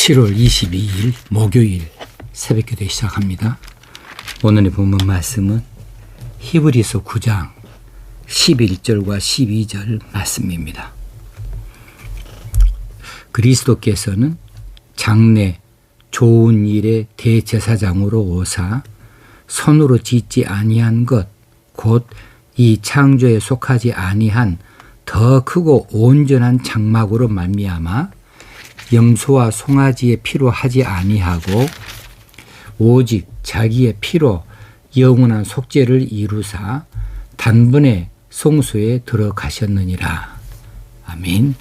7월 22일 목요일 새벽기도 시작합니다. 오늘의 본문 말씀은 히브리서 9장 11절과 12절 말씀입니다. 그리스도께서는 장래 좋은 일의 대제사장으로 오사 손으로 짓지 아니한 것 곧 이 창조에 속하지 아니한 더 크고 온전한 장막으로 말미암아 염소와 송아지의 피로 하지 아니하고 오직 자기의 피로 영원한 속죄를 이루사 단번에 성소에 들어가셨느니라. 아멘.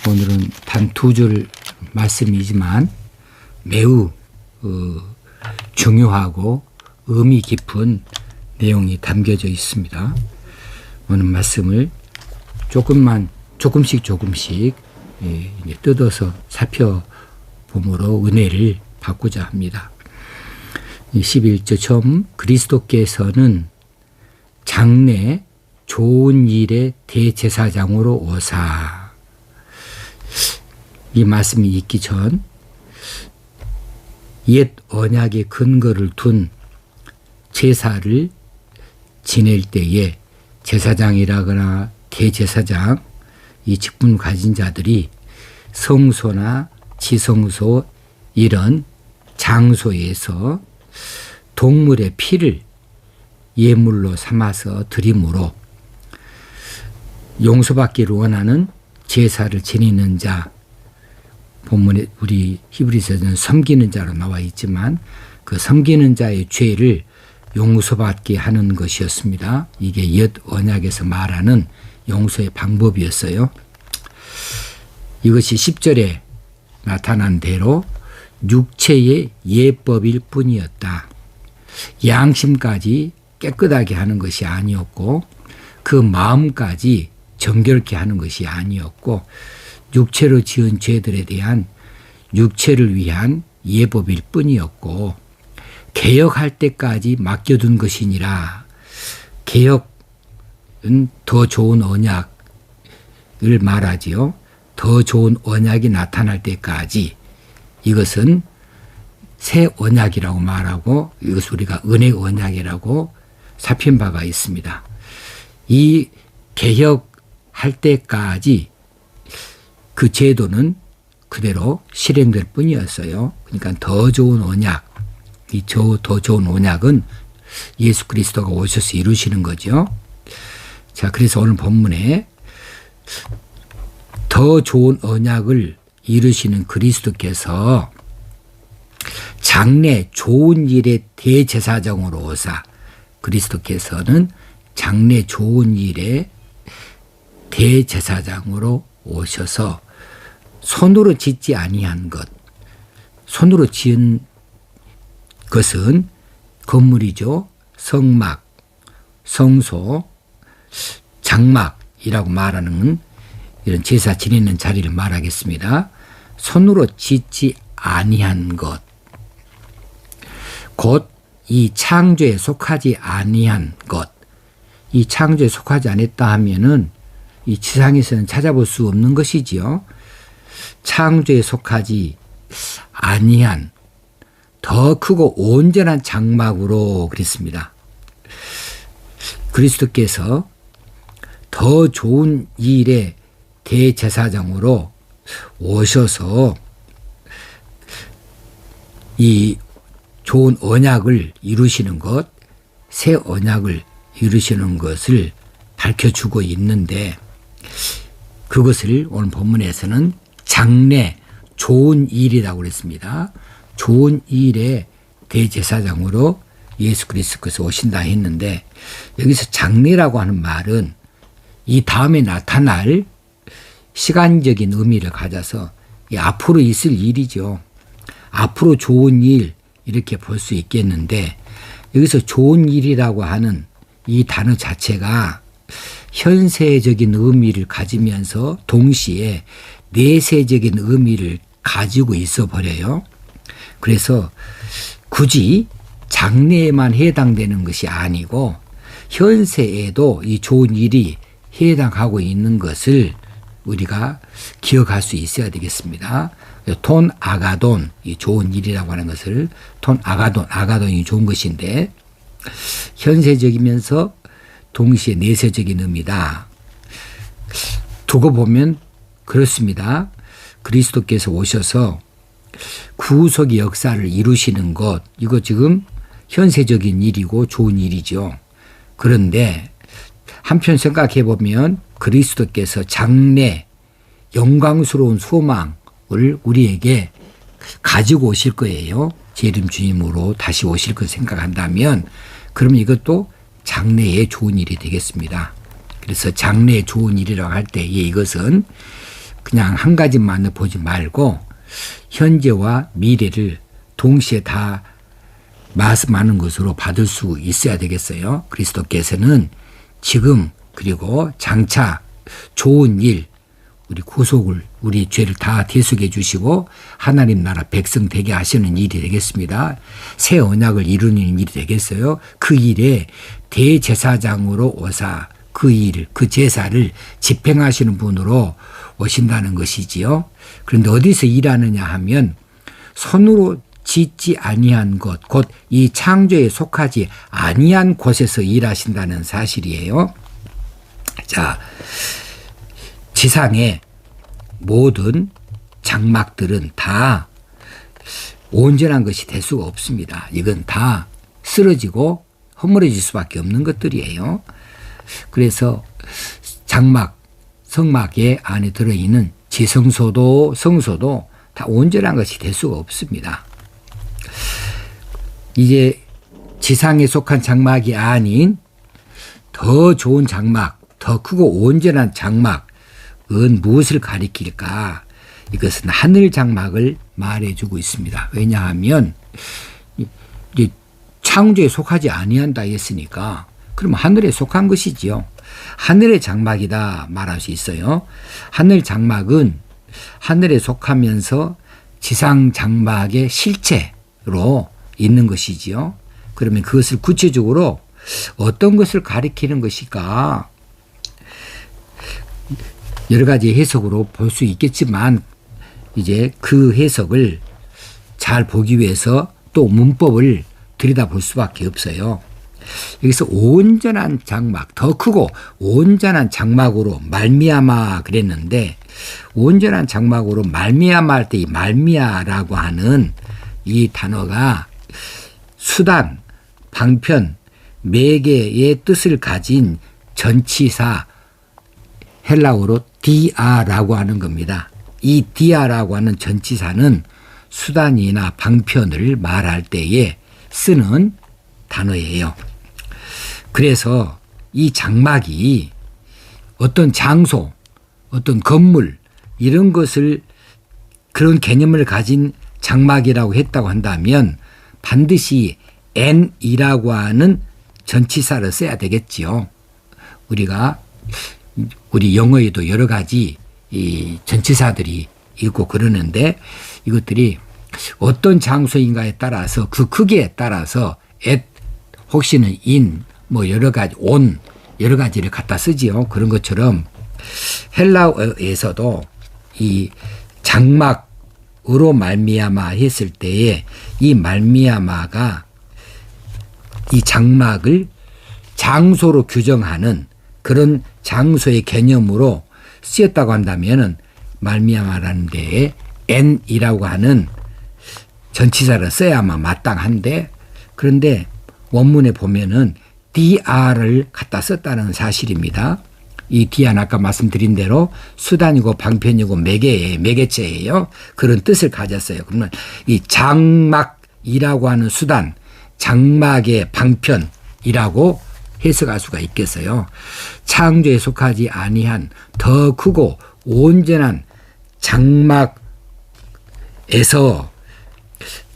오늘은 단 두 줄 말씀이지만 매우 중요하고 의미 깊은 내용이 담겨져 있습니다. 오늘 말씀을 조금씩 뜯어서 살펴봄으로 은혜를 받고자 합니다. 11절 처음 그리스도께서는 장래 좋은 일의 대제사장으로 오사. 이 말씀이 있기 전 옛 언약의 근거를 둔 제사를 지낼 때에 제사장이라거나 대제사장 이 직분 가진 자들이 성소나 지성소 이런 장소에서 동물의 피를 예물로 삼아서 드림으로 용서받기를 원하는 제사를 지내는 자, 본문에 우리 히브리서는 섬기는 자로 나와 있지만 그 섬기는 자의 죄를 용서받게 하는 것이었습니다. 이게 옛 언약에서 말하는 용서의 방법이었어요. 이것이 10절에 나타난 대로 육체의 예법일 뿐이었다. 양심까지 깨끗하게 하는 것이 아니었고 그 마음까지 정결케 하는 것이 아니었고 육체로 지은 죄들에 대한 육체를 위한 예법일 뿐이었고 개혁할 때까지 맡겨둔 것이니라. 개혁은 더 좋은 언약을 말하지요. 더 좋은 언약이 나타날 때까지 이것은 새 언약이라고 말하고 이것을 우리가 은혜 언약이라고 살핀 바가 있습니다. 이 개혁할 때까지 그 제도는 그대로 실행될 뿐이었어요. 그러니까 더 좋은 언약, 이 더 좋은 언약은 예수 그리스도가 오셔서 이루시는 거죠. 자, 그래서 오늘 본문에 더 좋은 언약을 이루시는 그리스도께서 장래 좋은 일의 대제사장으로 오사, 그리스도께서는 장래 좋은 일의 대제사장으로 오셔서 손으로 짓지 아니한 것, 손으로 지은 것은 건물이죠. 성막, 성소, 장막이라고 말하는 이런 제사 지내는 자리를 말하겠습니다. 손으로 짓지 아니한 것, 곧 이 창조에 속하지 아니한 것. 이 창조에 속하지 않았다 하면은 이 지상에서는 찾아볼 수 없는 것이지요. 창조에 속하지 아니한 더 크고 온전한 장막으로 그랬습니다. 그리스도께서 더 좋은 일의 대제사장으로 오셔서 이 좋은 언약을 이루시는 것, 새 언약을 이루시는 것을 밝혀주고 있는데 그것을 오늘 본문에서는 장래 좋은 일이라고 그랬습니다. 좋은 일의 대제사장으로 예수 그리스도께서 오신다 했는데 여기서 장래라고 하는 말은 이 다음에 나타날 시간적인 의미를 가져서 앞으로 있을 일이죠. 앞으로 좋은 일 이렇게 볼 수 있겠는데 여기서 좋은 일이라고 하는 이 단어 자체가 현세적인 의미를 가지면서 동시에 내세적인 의미를 가지고 있어 버려요. 그래서 굳이 장래에만 해당되는 것이 아니고 현세에도 이 좋은 일이 해당하고 있는 것을 우리가 기억할 수 있어야 되겠습니다. 톤 아가돈, 이 좋은 일이라고 하는 것을 톤 아가돈, 아가돈이 좋은 것인데 현세적이면서 동시에 내세적인 의미다. 두고 보면 그렇습니다. 그리스도께서 오셔서 구속의 역사를 이루시는 것, 이거 지금 현세적인 일이고 좋은 일이죠. 그런데 한편 생각해 보면 그리스도께서 장래 영광스러운 소망을 우리에게 가지고 오실 거예요. 제 이름 주님으로 다시 오실 걸 생각한다면 그러면 이것도 장래의 좋은 일이 되겠습니다. 그래서 장래의 좋은 일이라고 할 때에 이것은 그냥 한 가지만을 보지 말고 현재와 미래를 동시에 다 말씀하는 것으로 받을 수 있어야 되겠어요. 그리스도께서는 지금 그리고 장차 좋은 일, 우리 구속을, 우리 죄를 다 대속해 주시고 하나님 나라 백성 되게 하시는 일이 되겠습니다. 새 언약을 이루는 일이 되겠어요. 그 일에 대제사장으로 오사 그 일, 그 제사를 집행하시는 분으로 오신다는 것이지요. 그런데 어디서 일하느냐 하면 손으로 짓지 아니한 것, 곧 이 창조에 속하지 아니한 곳에서 일하신다는 사실이에요. 자, 지상의 모든 장막들은 다 온전한 것이 될 수가 없습니다. 이건 다 쓰러지고 허물어질 수밖에 없는 것들이에요. 그래서 장막, 성막의 안에 들어있는 지성소도 성소도 다 온전한 것이 될 수가 없습니다. 이제 지상에 속한 장막이 아닌 더 좋은 장막, 더 크고 온전한 장막은 무엇을 가리킬까? 이것은 하늘 장막을 말해주고 있습니다. 왜냐하면 이제 창조에 속하지 아니한다 했으니까 그럼 하늘에 속한 것이지요. 하늘의 장막이다 말할 수 있어요. 하늘 장막은 하늘에 속하면서 지상 장막의 실체로 있는 것이지요. 그러면 그것을 구체적으로 어떤 것을 가리키는 것일까? 여러 가지 해석으로 볼 수 있겠지만 이제 그 해석을 잘 보기 위해서 또 문법을 들여다볼 수밖에 없어요. 여기서 온전한 장막, 더 크고 온전한 장막으로 말미암아 그랬는데 온전한 장막으로 말미암아 할 때 이 말미아라고 하는 이 단어가 수단, 방편, 매개의 뜻을 가진 전치사 헬라어로 디아라고 하는 겁니다. 이 디아라고 하는 전치사는 수단이나 방편을 말할 때에 쓰는 단어예요. 그래서 이 장막이 어떤 장소, 어떤 건물 이런 것을 그런 개념을 가진 장막이라고 했다고 한다면 반드시 n이라고 하는 전치사를 써야 되겠지요. 우리가 우리 영어에도 여러 가지 이 전치사들이 있고 그러는데 이것들이 어떤 장소인가에 따라서 그 크기에 따라서 at 혹시는 in 뭐 여러 가지 on 여러 가지를 갖다 쓰지요. 그런 것처럼 헬라어에서도 이 장막으로 말미암아 했을 때에 이 말미암아가 이 장막을 장소로 규정하는 그런 장소의 개념으로 쓰였다고 한다면은 말미암아라는 데에 n이라고 하는 전치사를 써야만 마땅한데 그런데 원문에 보면은 dr을 갖다 썼다는 사실입니다. 이 dr은 아까 말씀드린 대로 수단이고 방편이고 매개체예요. 그런 뜻을 가졌어요. 그러면 이 장막이라고 하는 수단, 장막의 방편이라고 해석할 수가 있겠어요. 창조에 속하지 아니한 더 크고 온전한 장막에서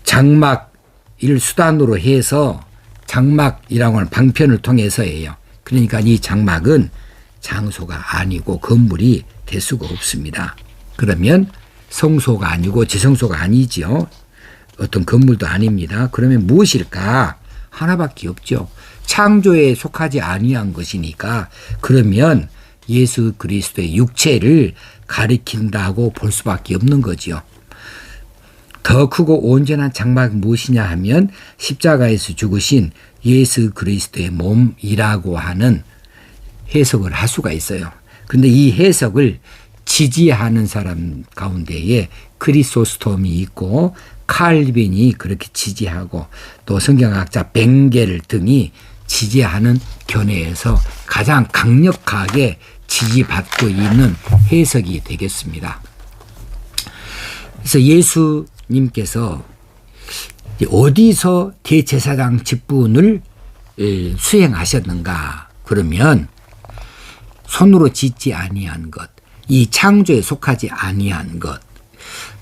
장막을 수단으로 해서 장막이라고 하는 방편을 통해서예요. 그러니까 이 장막은 장소가 아니고 건물이 될 수가 없습니다. 그러면 성소가 아니고 지성소가 아니지요. 어떤 건물도 아닙니다. 그러면 무엇일까? 하나밖에 없죠. 창조에 속하지 아니한 것이니까 그러면 예수 그리스도의 육체를 가리킨다고 볼 수밖에 없는 거죠. 더 크고 온전한 장막이 무엇이냐 하면 십자가에서 죽으신 예수 그리스도의 몸이라고 하는 해석을 할 수가 있어요. 그런데 이 해석을 지지하는 사람 가운데에 크리소스톰이 있고 칼빈이 그렇게 지지하고 또 성경학자 벵겔 등이 지지하는 견해에서 가장 강력하게 지지받고 있는 해석이 되겠습니다. 그래서 예수님께서 어디서 대제사장 직분을 수행하셨는가 그러면 손으로 짓지 아니한 것, 이 창조에 속하지 아니한 것,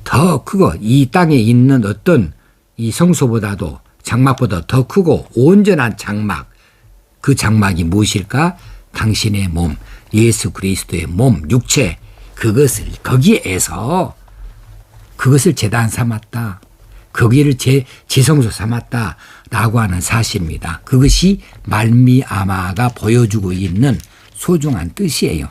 더 크고 이 땅에 있는 어떤 이 성소보다도 장막보다 더 크고 온전한 장막, 그 장막이 무엇일까? 당신의 몸, 예수 그리스도의 몸, 육체, 그것을 거기에서 그것을 제단 삼았다. 거기를 지성소 삼았다라고 하는 사실입니다. 그것이 말미암아가 보여주고 있는 소중한 뜻이에요.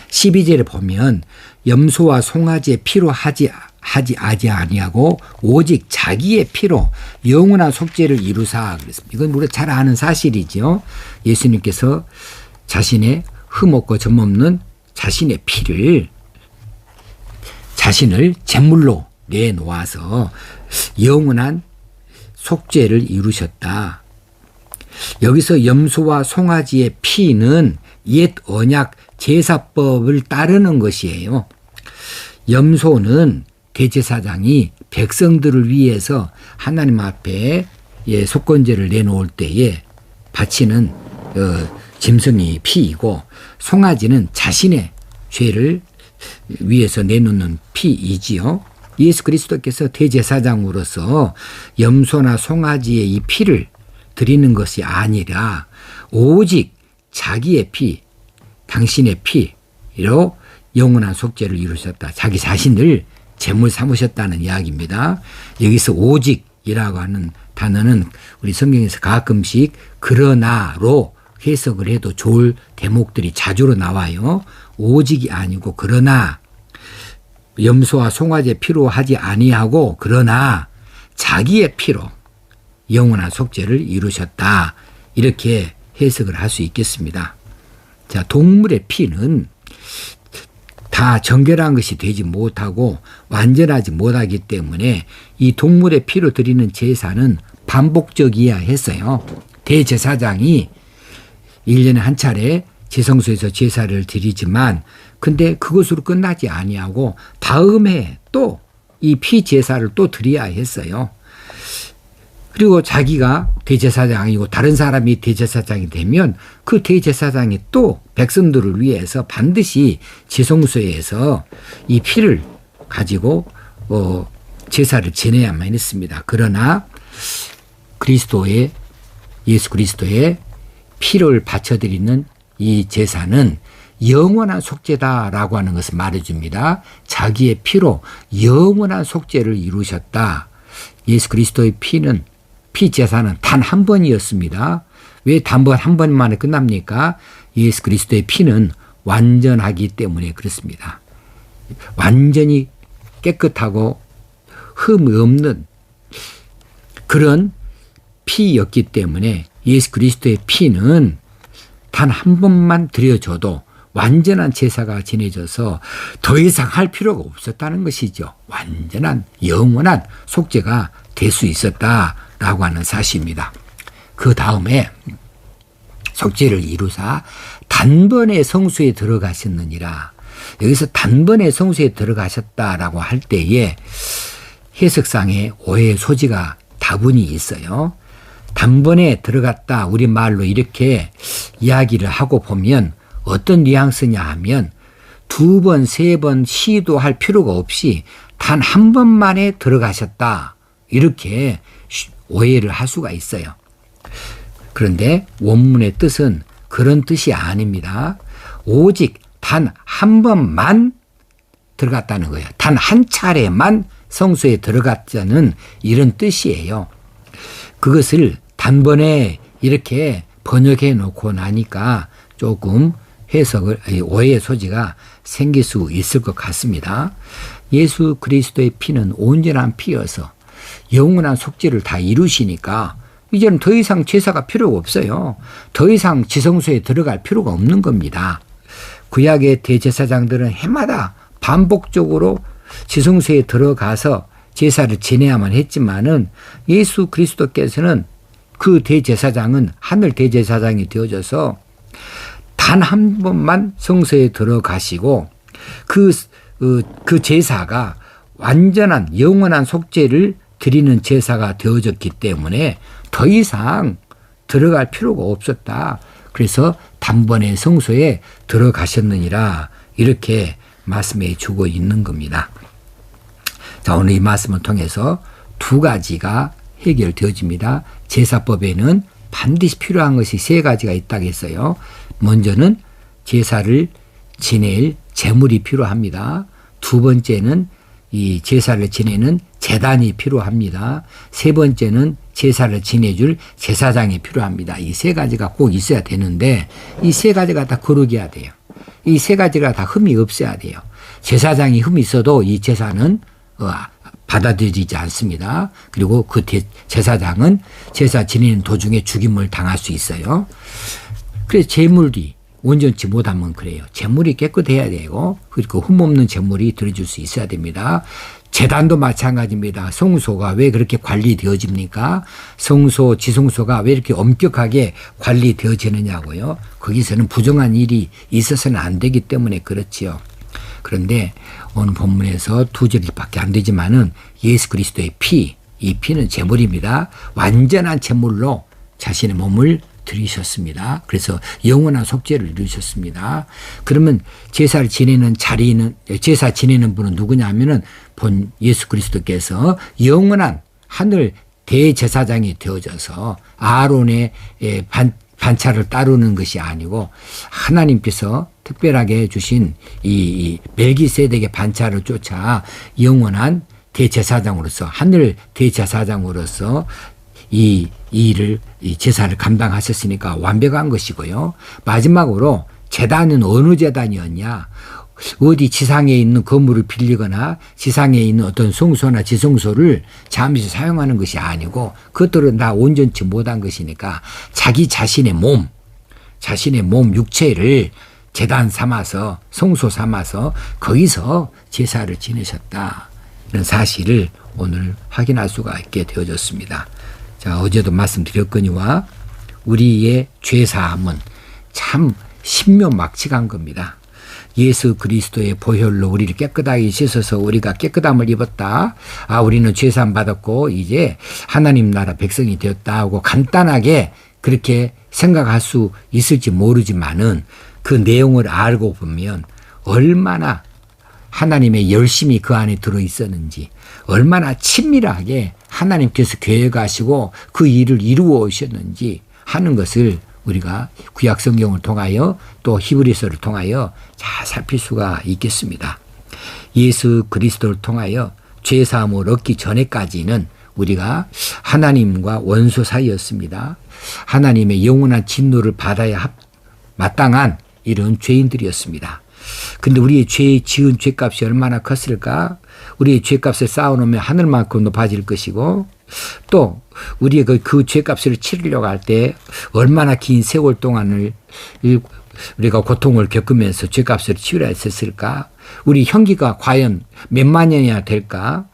12절에 보면 염소와 송아지의 피로 하지 아니하고 오직 자기의 피로 영원한 속죄를 이루사 그랬습니다. 이건 우리가 잘 아는 사실이죠. 예수님께서 자신의 흠없고 점없는 자신의 피를 자신을 제물로 내놓아서 영원한 속죄를 이루셨다. 여기서 염소와 송아지의 피는 옛 언약 제사법을 따르는 것이에요. 염소는 대제사장이 백성들을 위해서 하나님 앞에 속건제를 내놓을 때에 바치는 짐승이 피이고 송아지는 자신의 죄를 위해서 내놓는 피이지요. 예수 그리스도께서 대제사장으로서 염소나 송아지의 이 피를 드리는 것이 아니라 오직 자기의 피, 당신의 피로 영원한 속죄를 이루셨다. 자기 자신을 제물 삼으셨다는 이야기입니다. 여기서 오직이라고 하는 단어는 우리 성경에서 가끔씩 그러나로 해석을 해도 좋을 대목들이 자주로 나와요. 오직이 아니고 그러나 염소와 송아지의 피로 하지 아니하고 그러나 자기의 피로 영원한 속죄를 이루셨다. 이렇게 해석을 할 수 있겠습니다. 자, 동물의 피는 다 정결한 것이 되지 못하고 완전하지 못하기 때문에 이 동물의 피로 드리는 제사는 반복적이어야 했어요. 대제사장이 1년에 한 차례 지성소에서 제사를 드리지만 근데 그것으로 끝나지 아니하고 다음에 또 이 피 제사를 또 드려야 했어요. 그리고 자기가 대제사장이고 다른 사람이 대제사장이 되면 그 대제사장이 또 백성들을 위해서 반드시 지성소에서 이 피를 가지고 제사를 지내야만 했습니다. 그러나 예수 그리스도의 피를 바쳐드리는 이 제사는 영원한 속죄다라고 하는 것을 말해줍니다. 자기의 피로 영원한 속죄를 이루셨다. 예수 그리스도의 피 제사는 단 한 번이었습니다. 왜 한 번만에 끝납니까? 예수 그리스도의 피는 완전하기 때문에 그렇습니다. 완전히 깨끗하고 흠이 없는 그런 피였기 때문에 예수 그리스도의 피는 단 한 번만 드려줘도 완전한 제사가 지내져서 더 이상 할 필요가 없었다는 것이죠. 완전한 영원한 속죄가 될 수 있었다라고 하는 사실입니다. 그 다음에 속죄를 이루사 단번에 성수에 들어가셨느니라. 여기서 단번에 성수에 들어가셨다라고 할 때에 해석상의 오해의 소지가 다분히 있어요. 단번에 들어갔다 우리말로 이렇게 이야기를 하고 보면 어떤 뉘앙스냐 하면 2번, 3번 시도할 필요가 없이 단 한 번만에 들어가셨다. 이렇게 오해를 할 수가 있어요. 그런데 원문의 뜻은 그런 뜻이 아닙니다. 오직 단 한 번만 들어갔다는 거예요. 단 한 차례만 성소에 들어갔다는 이런 뜻이에요. 그것을 단번에 이렇게 번역해 놓고 나니까 조금 오해의 소지가 생길 수 있을 것 같습니다. 예수 그리스도의 피는 온전한 피여서 영원한 속죄를 다 이루시니까 이제는 더 이상 제사가 필요가 없어요. 더 이상 지성소에 들어갈 필요가 없는 겁니다. 구약의 대제사장들은 해마다 반복적으로 지성소에 들어가서 제사를 지내야만 했지만은 예수 그리스도께서는 그 대제사장은 하늘 대제사장이 되어져서 단 한 번만 성소에 들어가시고 그 제사가 완전한 영원한 속죄를 드리는 제사가 되어졌기 때문에 더 이상 들어갈 필요가 없었다. 그래서 단번에 성소에 들어가셨느니라 이렇게 말씀해 주고 있는 겁니다. 자, 오늘 이 말씀을 통해서 두 가지가 해결되어집니다. 제사법에는 반드시 필요한 것이 세 가지가 있다고 했어요. 먼저는 제사를 지낼 제물이 필요합니다. 두 번째는 이 제사를 지내는 제단이 필요합니다. 세 번째는 제사를 지내줄 제사장이 필요합니다. 이 세 가지가 꼭 있어야 되는데 이 세 가지가 다 거룩해야 돼요. 이 세 가지가 다 흠이 없어야 돼요. 제사장이 흠이 있어도 이 제사는 받아들이지 않습니다. 그리고 그 제사장은 제사 지내는 도중에 죽임을 당할 수 있어요. 그래서 제물이 온전치 못하면 그래요. 제물이 깨끗해야 되고 그리고 흠없는 제물이 들어줄 수 있어야 됩니다. 제단도 마찬가지입니다. 성소가 왜 그렇게 관리되어집니까? 성소, 지성소가 왜 이렇게 엄격하게 관리되어지느냐고요. 거기서는 부정한 일이 있어서는 안 되기 때문에 그렇지요. 그런데 오늘 본문에서 두 절밖에 안 되지만은 예수 그리스도의 피, 이 피는 제물입니다. 완전한 제물로 자신의 몸을 드리셨습니다. 그래서 영원한 속죄를 이루셨습니다. 그러면 제사를 지내는 자리는 제사 지내는 분은 누구냐 하면은 본 예수 그리스도께서 영원한 하늘 대제사장이 되어져서 아론의 반차를 따르는 것이 아니고 하나님께서 특별하게 주신 이 멜기세덱의 반차를 쫓아 영원한 대제사장으로서 하늘 대제사장으로서 이 제사를 감당하셨으니까 완벽한 것이고요. 마지막으로 제단은 어느 제단이었냐? 어디 지상에 있는 건물을 빌리거나 지상에 있는 어떤 성소나 지성소를 잠시 사용하는 것이 아니고 그것들은 다 온전치 못한 것이니까 자기 자신의 몸 육체를 제단 삼아서 성소 삼아서 거기서 제사를 지내셨다. 이런 사실을 오늘 확인할 수가 있게 되어졌습니다. 자, 어제도 말씀드렸거니와 우리의 죄사함은 참 신묘막측한 겁니다. 예수 그리스도의 보혈로 우리를 깨끗하게 씻어서 우리가 깨끗함을 입었다. 우리는 죄사함 받았고 이제 하나님 나라 백성이 되었다 하고 간단하게 그렇게 생각할 수 있을지 모르지만은 그 내용을 알고 보면 얼마나 하나님의 열심이 그 안에 들어 있었는지 얼마나 친밀하게 하나님께서 계획하시고 그 일을 이루어 오셨는지 하는 것을 우리가 구약 성경을 통하여 또 히브리서를 통하여 잘 살필 수가 있겠습니다. 예수 그리스도를 통하여 죄사함을 얻기 전에까지는 우리가 하나님과 원수 사이였습니다. 하나님의 영원한 진노를 받아야 마땅한 이런 죄인들이었습니다. 근데 우리의 지은 죄값이 얼마나 컸을까? 우리의 죄값을 쌓아놓으면 하늘만큼 높아질 것이고 또 우리의 그 죄값을 치르려고 할 때 얼마나 긴 세월 동안을 우리가 고통을 겪으면서 죄값을 치르려 했을까? 우리 형기가 과연 몇만 년이나 될까?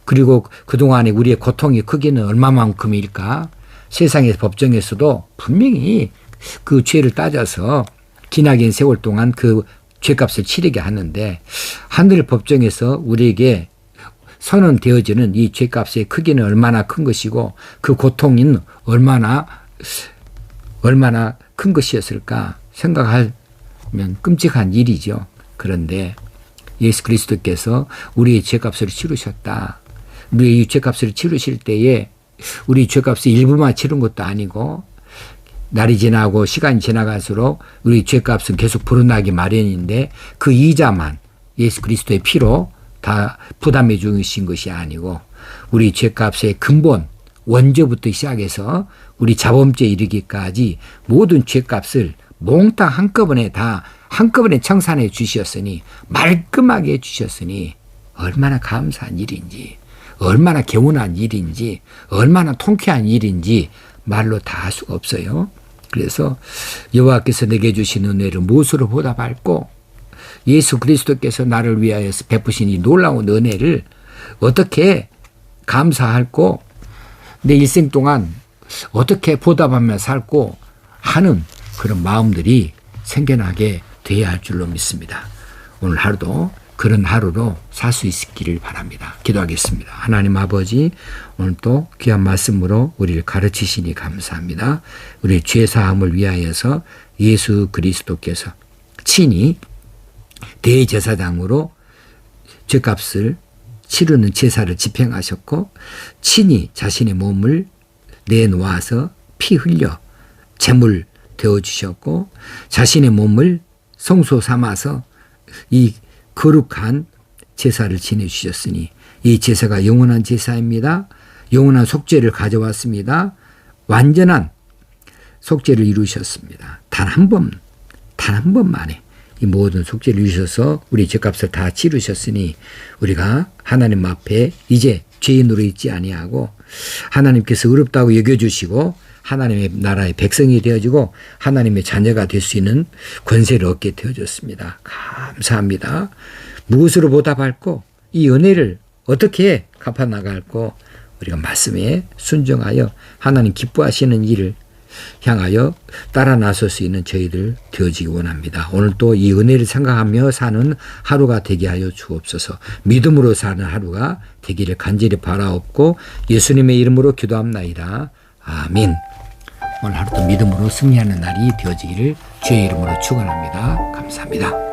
그리고 그동안에 우리의 고통의 크기는 얼마만큼일까? 세상의 법정에서도 분명히 그 죄를 따져서 기나긴 세월 동안 그 죄값을 치르게 하는데 하늘 법정에서 우리에게 선언되어지는 이 죄값의 크기는 얼마나 큰 것이고 그 고통은 얼마나 큰 것이었을까 생각하면 끔찍한 일이죠. 그런데 예수 그리스도께서 우리의 죄값을 치르셨다. 우리의 죄값을 치르실 때에 우리 죄값의 일부만 치른 것도 아니고 날이 지나고 시간이 지나갈수록 우리 죄값은 계속 불어나기 마련인데 그 이자만 예수 그리스도의 피로 다 부담해 주신 것이 아니고 우리 죄값의 근본 원조부터 시작해서 우리 자범죄에 이르기까지 모든 죄값을 몽땅 한꺼번에 다 한꺼번에 청산해 주셨으니 말끔하게 해주셨으니 얼마나 감사한 일인지, 얼마나 개운한 일인지, 얼마나 통쾌한 일인지 말로 다 할 수가 없어요. 그래서 여호와께서 내게 주신 은혜를 무엇으로 보답할꼬? 예수 그리스도께서 나를 위하여서 베푸신 이 놀라운 은혜를 어떻게 감사할꼬? 내 일생 동안 어떻게 보답하며 살고 하는 그런 마음들이 생겨나게 돼야 할 줄로 믿습니다. 오늘 하루도 그런 하루로 살 수 있기를 바랍니다. 기도하겠습니다. 하나님 아버지, 오늘 또 귀한 말씀으로 우리를 가르치시니 감사합니다. 우리 죄사함을 위하여서 예수 그리스도께서 친히 대제사장으로 죄값을 치르는 제사를 집행하셨고 친히 자신의 몸을 내놓아서 피 흘려 제물 되어주셨고 자신의 몸을 성소 삼아서 이 거룩한 제사를 지내주셨으니 이 제사가 영원한 제사입니다. 영원한 속죄를 가져왔습니다. 완전한 속죄를 이루셨습니다. 단 한 번만에 이 모든 속죄를 이루셔서 우리 죄값을 다 치르셨으니 우리가 하나님 앞에 이제 죄인으로 있지 아니하고 하나님께서 의롭다고 여겨주시고 하나님의 나라의 백성이 되어지고 하나님의 자녀가 될 수 있는 권세를 얻게 되어졌습니다. 감사합니다. 무엇으로 보답할꼬? 이 은혜를 어떻게 갚아나갈꼬? 우리가 말씀에 순종하여 하나님 기뻐하시는 일을 향하여 따라 나설 수 있는 저희들 되어지기 원합니다. 오늘 또 이 은혜를 생각하며 사는 하루가 되게 하여 주옵소서. 믿음으로 사는 하루가 되기를 간절히 바라옵고 예수님의 이름으로 기도합나이다. 아멘. 오늘 하루도 믿음으로 승리하는 날이 되어지기를 주의 이름으로 축원합니다. 감사합니다.